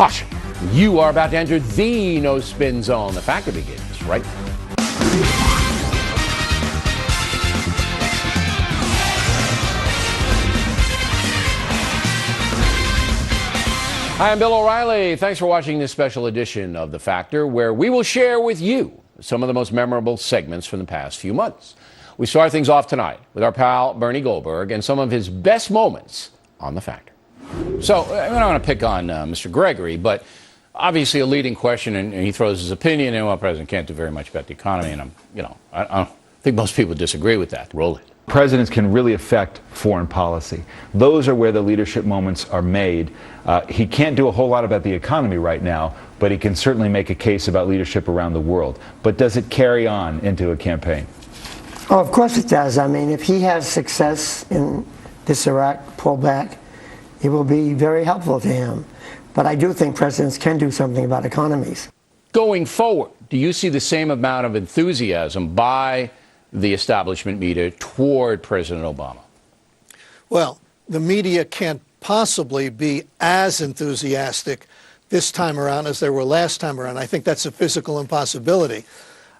Caution, you are about to enter the no-spin zone. The Factor begins right now. Hi, I'm Bill O'Reilly. Thanks for watching this special edition of The Factor, where we will share with you some of the most memorable segments from the past few months. We start things off tonight with our pal Bernie Goldberg and some of his best moments on The Factor. So, I don't want to pick on Mr. Gregory, but obviously a leading question, and he throws his opinion in, well, the president can't do very much about the economy, and I think most people disagree with that. Roll it. Presidents can really affect foreign policy. Those are where the leadership moments are made. He can't do a whole lot about the economy right now, but he can certainly make a case about leadership around the world. But does it carry on into a campaign? Oh, of course it does. I mean, if he has success in this Iraq pullback, it will be very helpful to him. But I do think presidents can do something about economies. Going forward, do you see the same amount of enthusiasm by the establishment media toward President Obama? Well, the media can't possibly be as enthusiastic this time around as they were last time around. I think that's a physical impossibility.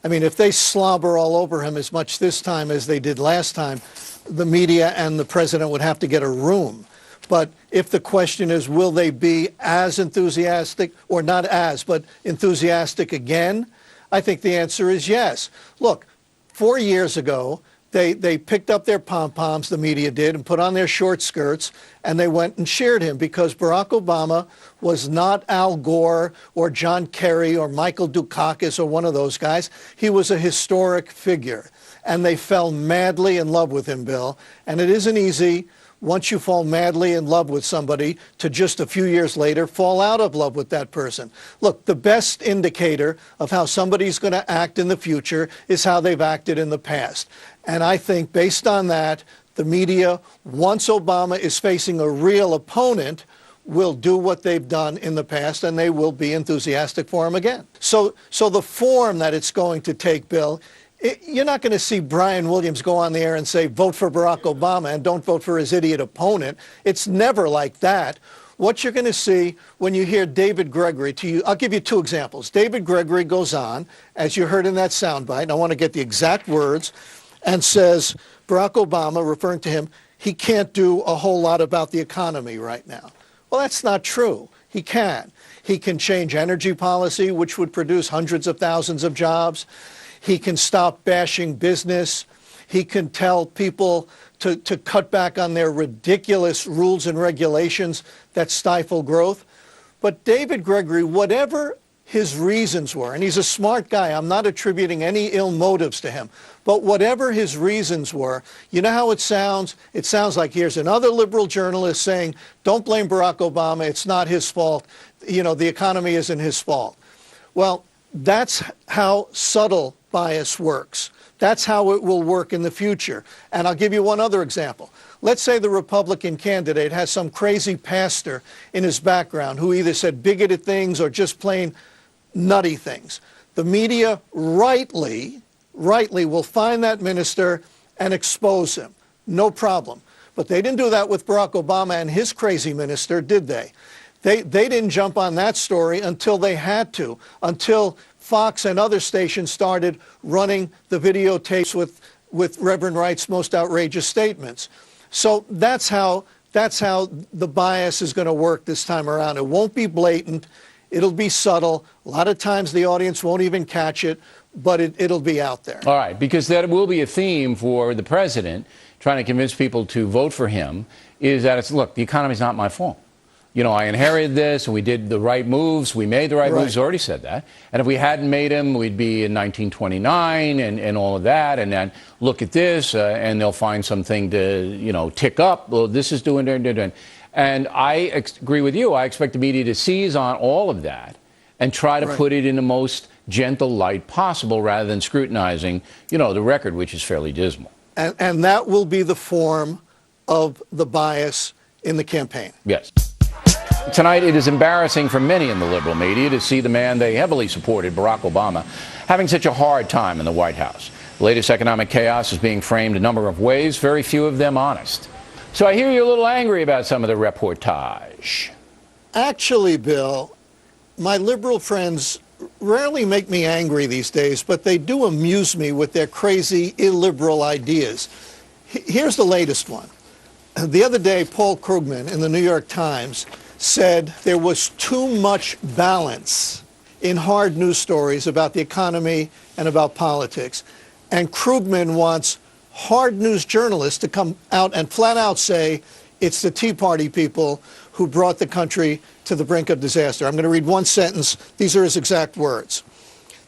I mean, if they slobber all over him as much this time as they did last time, the media and the president would have to get a room. But if the question is, will they be as enthusiastic, or not as, but enthusiastic again, I think the answer is yes. Look, 4 years ago, they picked up their pom-poms, the media did, and put on their short skirts, and they went and cheered him because Barack Obama was not Al Gore or John Kerry or Michael Dukakis or one of those guys. He was a historic figure, and they fell madly in love with him, Bill. And it isn't easy, once you fall madly in love with somebody, to just a few years later fall out of love with that person. Look, the best indicator of how somebody's going to act in the future is how they've acted in the past. And I think based on that, the media, once Obama is facing a real opponent, will do what they've done in the past, and they will be enthusiastic for him again. So the form that it's going to take, Bill, you're not going to see Brian Williams go on the air and say, vote for Barack Obama and don't vote for his idiot opponent. It's never like that. What you're going to see when you hear David Gregory, I'll give you two examples. David Gregory goes on, as you heard in that soundbite, and I want to get the exact words, and says, Barack Obama, referring to him, he can't do a whole lot about the economy right now. Well, that's not true. He can. He can change energy policy, which would produce hundreds of thousands of jobs. He can stop bashing business. He can tell people to cut back on their ridiculous rules and regulations that stifle growth. But David Gregory, whatever his reasons were, and he's a smart guy, I'm not attributing any ill motives to him, but whatever his reasons were, you know how it sounds? It sounds like here's another liberal journalist saying, don't blame Barack Obama, it's not his fault, the economy isn't his fault. Well, that's how subtle bias works. That's how it will work in the future. And I'll give you one other example. Let's say the Republican candidate has some crazy pastor in his background who either said bigoted things or just plain nutty things. The media rightly will find that minister and expose him. No problem. But they didn't do that with Barack Obama and his crazy minister, did they? They didn't jump on that story until they had to, until Fox and other stations started running the videotapes with Reverend Wright's most outrageous statements. So that's how the bias is going to work this time around. It won't be blatant. It'll be subtle. A lot of times the audience won't even catch it, but it'll be out there. All right, because that will be a theme for the president trying to convince people to vote for him, is that look, the economy's not my fault. I inherited this, and we did the right moves. We made the right moves. Already said that. And if we hadn't made them, we'd be in 1929 and all of that. And then look at this, and they'll find something to, tick up. Well, this is doing. And I agree with you. I expect the media to seize on all of that and try to put it in the most gentle light possible rather than scrutinizing, the record, which is fairly dismal. And that will be the form of the bias in the campaign. Yes. Tonight, it is embarrassing for many in the liberal media to see the man they heavily supported, Barack Obama, having such a hard time in the White House. The latest economic chaos is being framed a number of ways, very few of them honest. So I hear you're a little angry about some of the reportage. Actually, Bill, my liberal friends rarely make me angry these days, but they do amuse me with their crazy illiberal ideas. Here's the latest one. The other day, Paul Krugman in the New York Times said there was too much balance in hard news stories about the economy and about politics. And Krugman wants hard news journalists to come out and flat out say it's the Tea Party people who brought the country to the brink of disaster. I'm going to read one sentence. These are his exact words.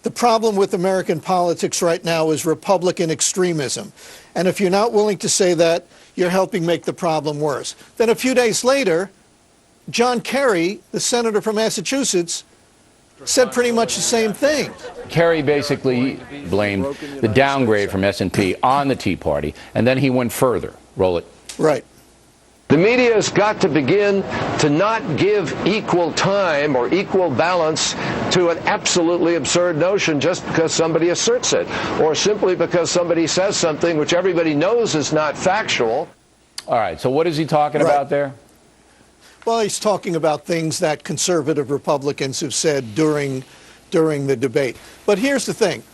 The problem with American politics right now is Republican extremism. And if you're not willing to say that, you're helping make the problem worse. Then a few days later, John Kerry, the senator from Massachusetts, said pretty much the same thing. Kerry basically blamed the downgrade from S&P on the Tea Party, and then he went further. Roll it. Right. The media has got to begin to not give equal time or equal balance to an absolutely absurd notion just because somebody asserts it, or simply because somebody says something which everybody knows is not factual. All right, so what is he talking about there? Well, he's talking about things that conservative Republicans have said during the debate. But here's the thing.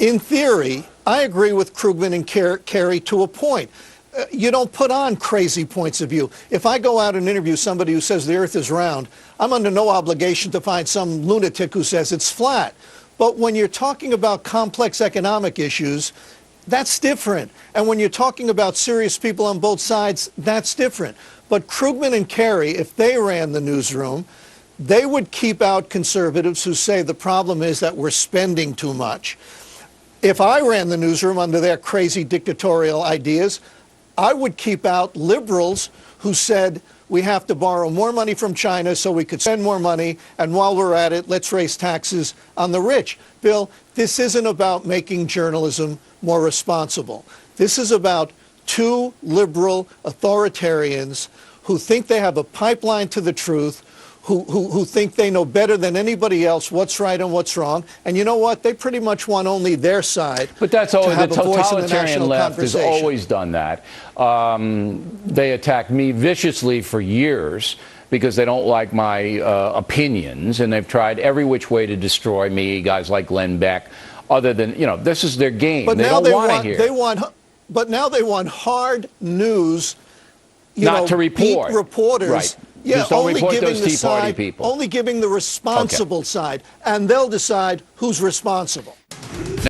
In theory, I agree with Krugman and Kerry to a point. You don't put on crazy points of view. If I go out and interview somebody who says the earth is round, I'm under no obligation to find some lunatic who says it's flat. But when you're talking about complex economic issues, that's different. And when you're talking about serious people on both sides, that's different. But Krugman and Kerry, if they ran the newsroom, they would keep out conservatives who say the problem is that we're spending too much. If I ran the newsroom under their crazy dictatorial ideas, I would keep out liberals who said we have to borrow more money from China so we could spend more money, and while we're at it, let's raise taxes on the rich. Bill, this isn't about making journalism more responsible. This is about two liberal authoritarians who think they have a pipeline to the truth, who think they know better than anybody else what's right and what's wrong. And you know what? They pretty much want only their side. But that's always the totalitarian left has always done that. They attacked me viciously for years because they don't like my opinions, and they've tried every which way to destroy me, guys like Glenn Beck, other than, you know, this is their game. But they now don't want to hear. But now they want hard news, not to report. Beat reporters. Right. Yeah, just don't only report giving those the Tea Party side, people. only giving the responsible side, and they'll decide who's responsible.